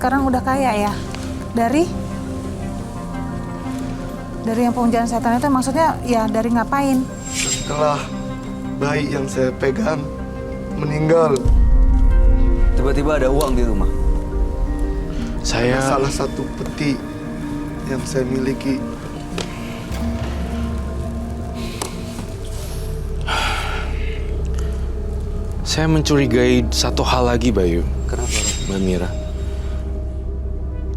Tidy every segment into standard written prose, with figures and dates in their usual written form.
sekarang udah kaya ya? Dari yang pengujaran setan itu maksudnya ya dari ngapain? Setelah bayi yang saya pegang meninggal. Tiba-tiba ada uang di rumah. Saya salah satu peti yang saya miliki. Saya mencurigai satu hal lagi, Bayu. Kenapa? Mbak Mira.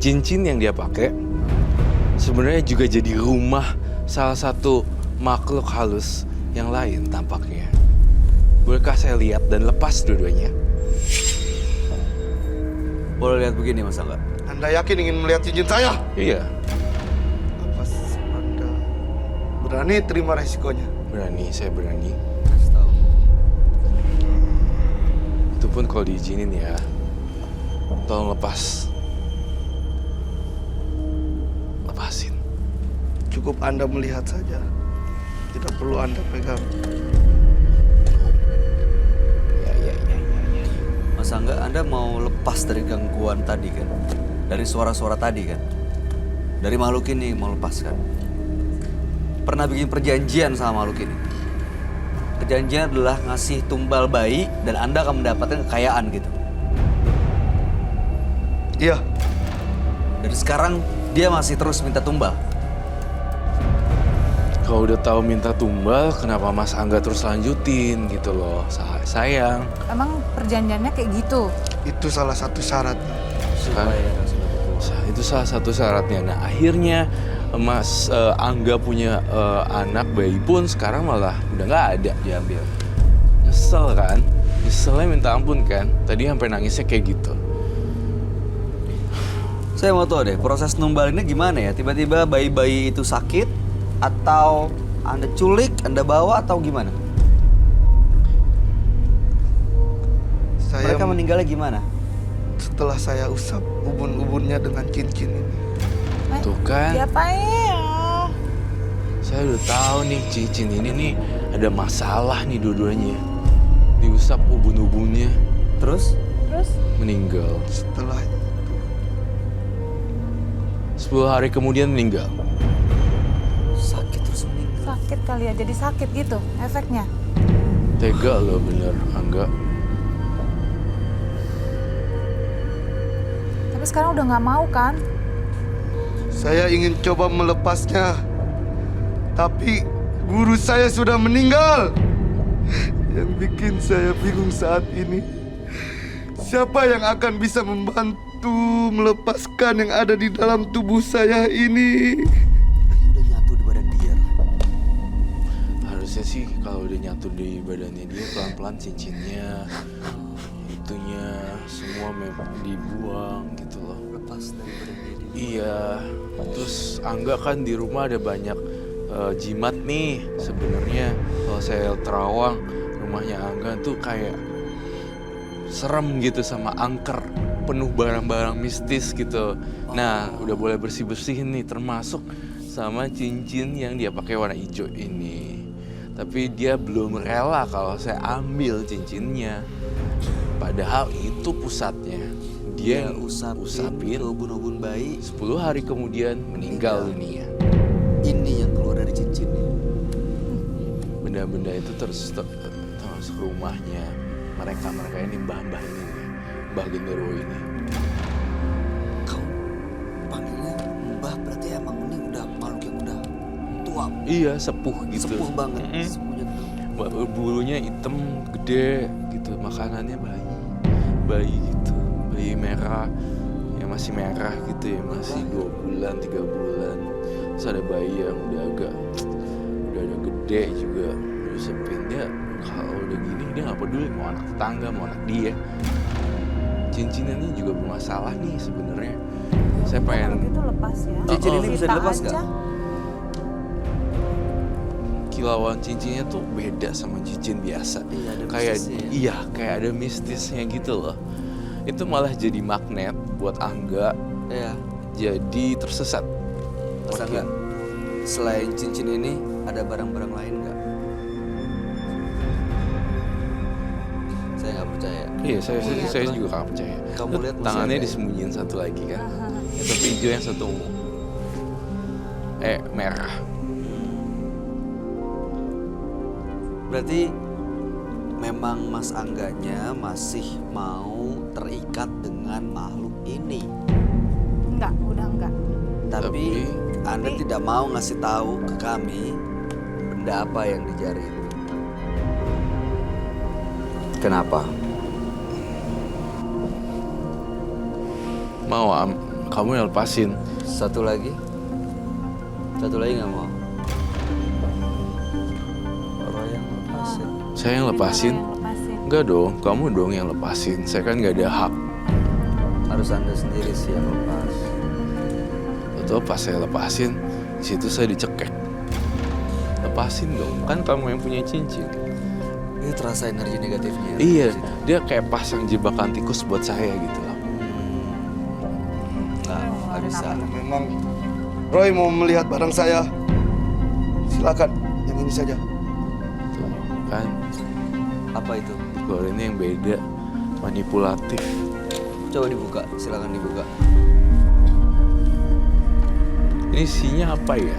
Cincin yang dia pakai sebenarnya juga jadi rumah salah satu makhluk halus yang lain tampaknya. Bolehkah saya lihat dan lepas dua-duanya? Boleh lihat begini, Mas Angga? Anda yakin ingin melihat cincin saya? Iya, Apa Anda berani terima resikonya? berani, saya berani. Kasih tahu. Itu pun kalau diizinin ya. Tolong lepas. Lepasin. Cukup Anda melihat saja. Tidak perlu Anda pegang. Ya. Mas Angga, Anda mau lepas dari gangguan tadi kan? Dari suara-suara tadi kan? Dari makhluk ini mau lepaskan. Pernah bikin perjanjian sama makhluk ini. Perjanjian adalah ngasih tumbal bayi dan Anda akan mendapatkan kekayaan gitu. Iya, Dan sekarang dia masih terus minta tumbal. Kalau udah tahu minta tumbal, kenapa Mas Angga terus lanjutin gitu loh? Sayang. Emang perjanjiannya kayak gitu? itu salah satu syarat. Itu salah satu syaratnya. Nah akhirnya Mas Angga punya anak bayi pun sekarang malah udah nggak ada diambil. Nyesel kan? Nyeselnya minta ampun kan? Tadi sampai nangisnya kayak gitu. Saya mau tahu deh, proses numbalinnya gimana ya? Tiba-tiba bayi-bayi itu sakit atau Anda culik, Anda bawa atau gimana? Saya Mereka meninggalnya gimana? setelah saya usap ubun-ubunnya dengan cincin ini. Tuh kan? Diapain ya? Saya udah tahu nih cincin ini nih ada masalah nih dua-duanya. Diusap ubun-ubunnya, Terus? meninggal. Setelah 10 hari kemudian meninggal. Sakit terus meninggal. Sakit kali ya, jadi sakit gitu efeknya. Tega loh bener, Angga. Tapi sekarang udah nggak mau kan? saya ingin coba melepasnya, tapi guru saya sudah meninggal. Yang bikin saya bingung saat ini, siapa yang akan bisa membantu melepaskan yang ada di dalam tubuh saya ini? Udah nyatu di badan dia. Harusnya sih kalau udah nyatu di badannya dia pelan-pelan cincinnya, itunya semua dibuang gitu loh. Lepas dari badan dia. Iya, terus Angga kan di rumah ada banyak jimat nih. Sebenarnya kalau saya terawang rumahnya Angga tuh kayak serem gitu sama angker, penuh barang-barang mistis gitu. Nah, udah boleh bersih-bersihin nih, termasuk sama cincin yang dia pakai warna hijau ini. Tapi dia belum rela kalau saya ambil cincinnya. Padahal itu pusatnya. Dia usapin ubun-ubun bayi. 10 hari kemudian meninggal dunia. Ini yang keluar dari cincinnya. Benda-benda itu termasuk rumahnya mereka ini mbah-mbah ini nih, Mbah Genderuwo ini. Kau panggilnya Mbah, berarti emang ini udah makhluk yang udah tua. Iya, sepuh gitu. Sepuh banget. Sepuhnya tuh. Bulunya hitam, gede gitu. Makanannya bayi gitu. Bayi merah, yang masih merah gitu ya, masih 2 bulan, 3 bulan. Terus ada bayi yang udah agak gede juga. Diusapin dia, kalau udah gini dia nggak peduli mau anak tetangga, mau anak dia. Cincin ini juga bermasalah nih sebenarnya. Saya Kalau pengen gitu lepas ya. Cincin ini bisa Kita dilepas aja. nggak? kilauan cincinnya tuh beda sama cincin biasa. Iya, ada Kayak mistisnya ya. iya, kayak ada mistisnya gitu loh. Itu malah jadi magnet buat Angga. Iya. Jadi tersesat. Mas Angga, selain cincin ini ada barang-barang lain nggak? Saya nggak percaya. percaya. Iya, saya juga gak percaya. Kamu Tuh, lihat tangannya masih ada. disembunyiin satu lagi kan. Yang satu hijau, yang satu ungu. Merah. Berarti memang Mas Angganya masih mau terikat dengan makhluk ini. Enggak, udah enggak. Tapi Anda tidak mau ngasih tahu ke kami benda apa yang di jari itu. Kenapa? Mau kamu yang lepasin. Satu lagi nggak mau. Orang yang lepasin. Saya yang lepasin? Yang lepasin. Enggak dong, kamu dong yang lepasin. Saya kan nggak ada hak. Harus Anda sendiri sih yang lepas. Atau pas saya lepasin, di situ saya dicekek. Lepasin dong, kan kamu yang punya cincin. Ini terasa energi negatifnya. Iya, dia kayak pasang jebakan tikus buat saya gitu loh. Nggak bisa. Kalau memang Roy mau melihat barang saya, silakan. Yang ini saja. Tuh, kan, Apa itu? kalau ini yang beda, manipulatif. Coba dibuka, silakan dibuka. Ini isinya apa ya?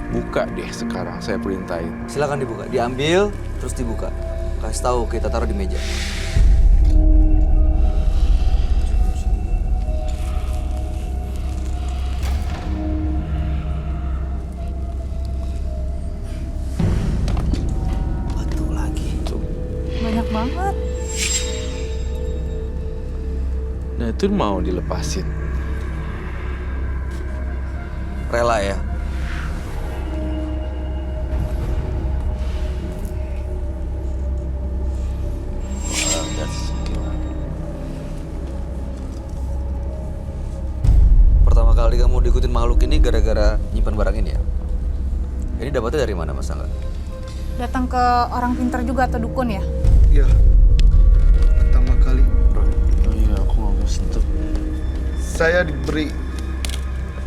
Buka deh sekarang, saya perintahin. Silakan dibuka, diambil terus dibuka. Kasih tahu kita taruh di meja. Batu lagi. Tuh. Banyak banget. Nah itu mau dilepasin. Rela ya. Pertama kali kamu diikutin makhluk ini gara-gara nyimpan barang ini ya? Ini dapatnya dari mana Mas Angga? Datang ke orang pintar juga atau dukun ya? Iya. Pertama kali Oh iya, aku nggak mau sentuh. saya diberi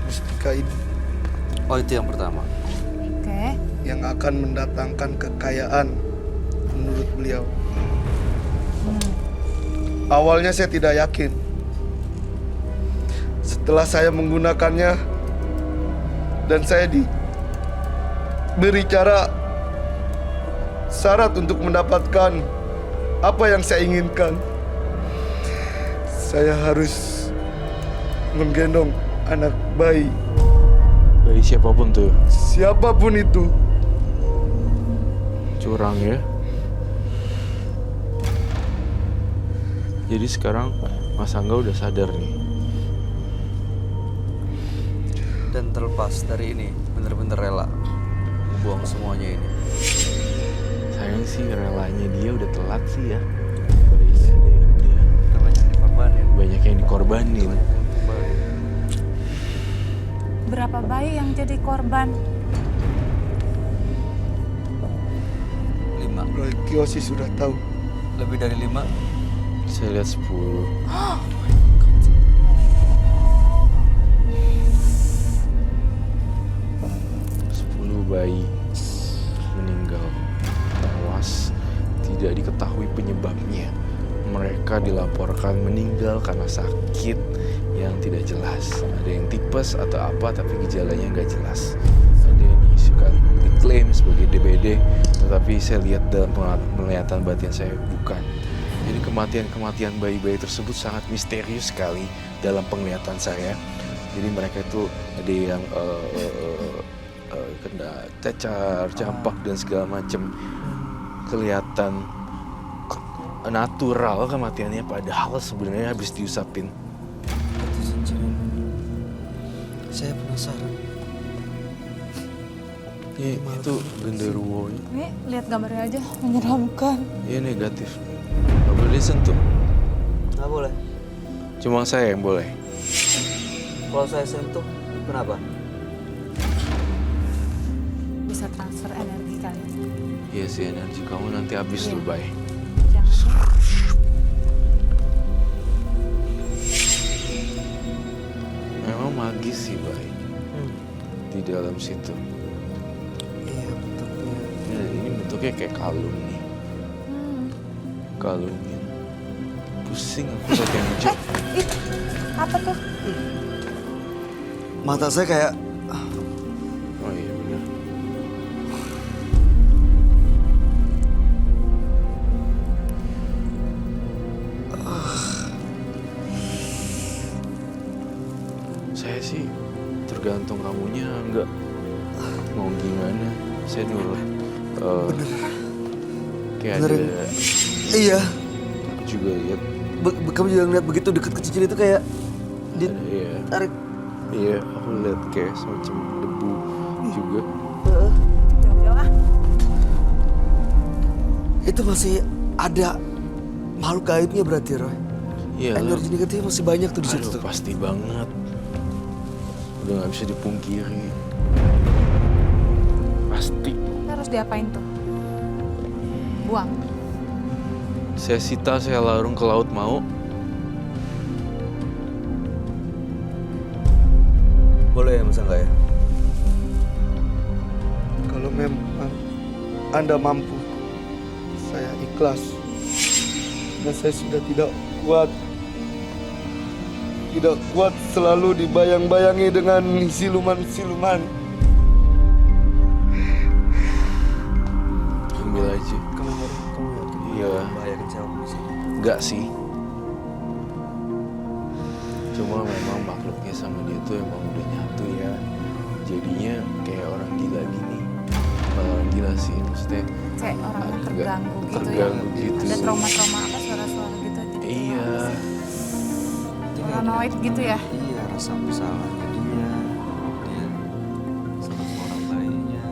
mustika ini Oh itu yang pertama. Oke. yang akan mendatangkan kekayaan menurut beliau. Awalnya saya tidak yakin. Setelah saya menggunakannya dan saya diberi syarat untuk mendapatkan apa yang saya inginkan, saya harus menggendong anak bayi, Bayi siapapun tuh, siapapun itu. curang ya. Jadi sekarang Mas Angga udah sadar nih. Dan terlepas dari ini, bener-bener rela buang semuanya ini. Sayang sih relanya dia udah telat sih ya. Bayinya ada yang dia Namanya dikorbanin. banyak yang dikorbanin. Berapa bayi yang jadi korban? 5. Roy Kiyoshi sudah tahu. Lebih dari 5. Saya lihat 10. Bayi meninggal tewas, tidak diketahui penyebabnya. Mereka dilaporkan meninggal karena sakit yang tidak jelas. Ada yang tipes atau apa tapi gejalanya nggak jelas. Ada yang diisukan diklaim sebagai DBD, tetapi saya lihat dalam penglihatan batin saya bukan. Jadi kematian bayi-bayi tersebut sangat misterius sekali dalam penglihatan saya. Jadi mereka itu ada yang kena cacar, campak dan segala macam, kelihatan natural kematiannya, padahal sebenarnya habis diusapin. Saya penasaran. Itu genderuwo. Nih, lihat gambarnya aja, menyeramkan. Iya negatif. Gak boleh disentuh. Nggak boleh. Cuma saya yang boleh. Kalau saya sentuh, kenapa? Bisa transfer energi kali. Iya sih, energi kamu nanti habis Iya. tuh, Bay. Jangan. Memang magis sih, Bay. Di dalam situ. Iya bentuknya. Ini bentuknya kayak kalung nih. Kalungin. Pusing aku lihat yang hijau. Ih, apa tuh? Mata saya kayak Oh iya benar. Saya sih tergantung kamunya enggak mau gimana. Saya nurut. Kayak Bener. ada iya. aku juga lihat Kamu juga ngeliat begitu deket ke cincin itu kayak ada ya. ditarik. Iya, aku lihat kayak semacam debu juga. Jauh-jauh ah. Itu masih ada makhluk gaibnya berarti, Roy. Iya lah. Energi negatifnya masih banyak tuh di situ. Aduh, Tuh. pasti banget. Udah nggak bisa dipungkiri. Pasti. Kita harus diapain tuh? Buang. Saya sita, saya larung ke laut mau. Boleh ya, masa enggak ya? Kalau memang Anda mampu, saya ikhlas. Dan saya sudah tidak kuat. Tidak kuat selalu dibayang-bayangi dengan siluman-siluman. Ambil aja. Kamu yakin? Iya. Bahayakin siapa sih? Enggak sih. Cuma memang makhluknya sama dia tuh emang udah nyatu ya. Jadinya kayak orang gila gini. Orang gila sih maksudnya. Kayak orangnya agak terganggu gitu terganggu ya. gitu. Ada trauma-trauma apa suara-suara gitu. Jadi Iya. paranoid gitu ya. Iya, rasa bersalahnya dia sama seorang bayinya.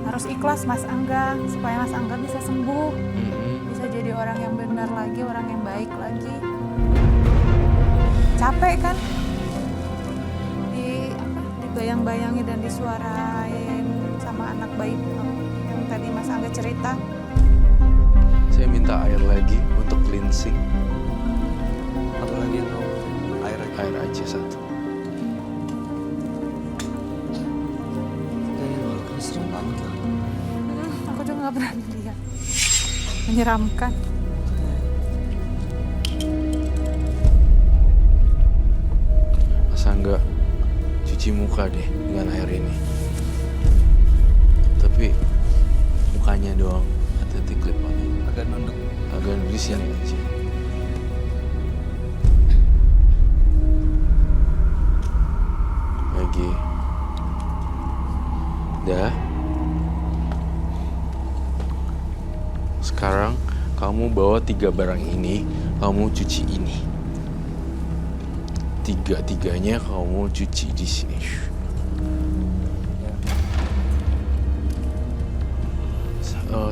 Harus ikhlas Mas Angga supaya Mas Angga bisa sembuh. Mm-mm. Bisa jadi orang yang benar lagi, orang yang baik lagi. Capek kan? Dibayang-bayangi dan disuarain sama anak bayi yang tadi Mas Angga cerita. Saya minta air lagi untuk cleansing. Atau lagi yang kamu air aja. Air aja satu. Kayaknya walaupun serem banget lah. Aku juga nggak berani lihat. Menyeramkan. Masa enggak cuci muka deh dengan air ini. Tapi mukanya doang, hati-hati klipannya. Agak nunduk. Agak di sini aja. Lagi. Dah. Sekarang kamu bawa 3 barang ini, kamu cuci ini. 3-tiganya kamu cuci di sini.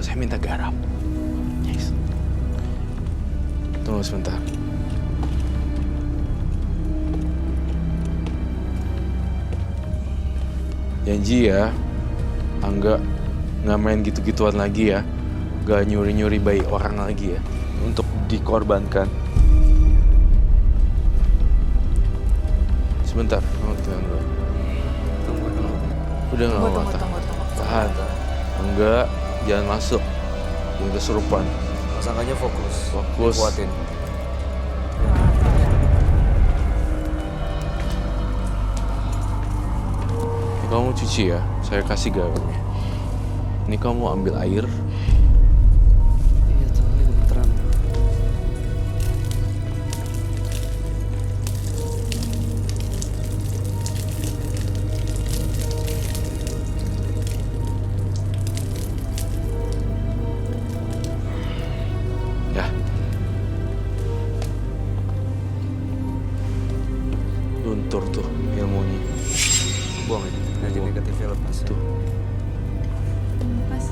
Saya minta garam. Yes. Tunggu sebentar. Janji ya, Angga nggak main gitu-gituan lagi ya. Gak nyuri-nyuri bayi orang lagi ya. Untuk dikorbankan. Sebentar, kamu tenang dulu. Tunggu dulu. Udah nggak Tunggu, apa-apa. tunggu. Tahan. Enggak, jangan masuk. Jangan kesurupan. Masangkannya fokus. Fokus. Kuatin. Ini kamu cuci ya, saya kasih garamnya. Ini kamu ambil air. Iya tuh, ini gemeteran. Ya. Luntur tuh ilmunya. Buang aja. Energi Buang. negatifnya lepas. Tuh. Pas.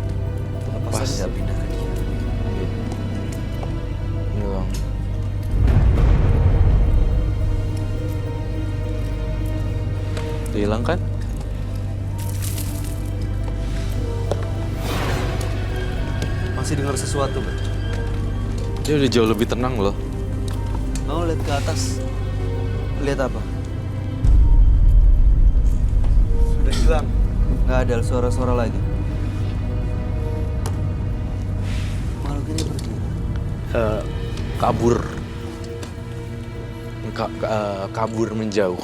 Lepas Pas. aja, pindah ke dia. Hilang. Udah hilang kan? Masih dengar sesuatu, Bang? Dia udah jauh lebih tenang loh. Kamu lihat ke atas. Lihat apa? Sudah hilang. Nggak ada suara-suara lagi. Makhluk ini pergi. Kabur. kabur menjauh.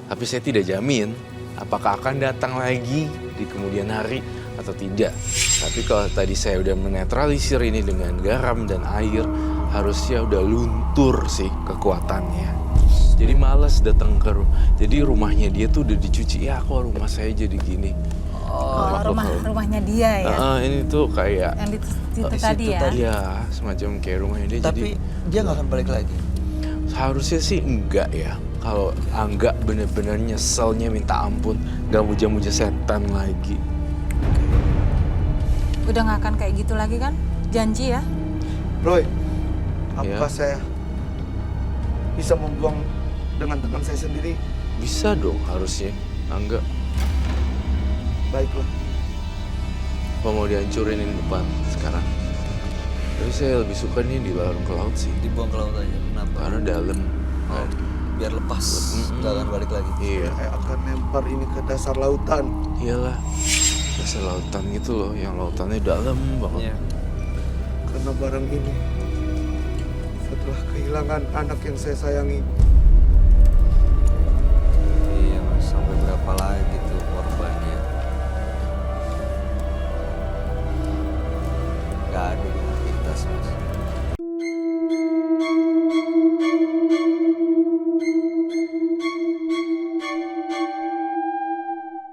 Tapi saya tidak jamin apakah akan datang lagi di kemudian hari atau tidak. Tapi kalau tadi saya udah menetralisir ini dengan garam dan air, harusnya udah luntur sih kekuatannya. Jadi males datang ke jadi rumahnya dia tuh udah dicuci. Ya kok rumah saya jadi gini. Oh, rumahnya dia ya. Ini tuh kayak Yang di situ di tadi situ ya. tadi. ya semacam kayak rumahnya dia. Tapi dia nggak akan balik lagi. Seharusnya sih enggak ya. Kalau Angga bener-bener nyeselnya minta ampun, gak muja-muja setan lagi. Udah nggak akan kayak gitu lagi kan? Janji ya. Roy, apakah Ya. saya bisa membuang dengan tangan saya sendiri? Bisa dong harusnya, Angga. Baiklah. Apa mau dihancurin ini depan sekarang? Tapi saya lebih suka nih dilarung ke laut sih. Dibuang ke laut aja. Kenapa? Karena dalam. Oh, biar lepas, nggak akan balik lagi. Iya, Saya akan lempar ini ke dasar lautan. iyalah. Dasar lautan gitu loh, yang lautannya dalam banget. Iya. Karena barang ini setelah kehilangan anak yang saya sayangi, Iya mas, sampai berapa lagi tuh korbannya? Gak ada di atas mas.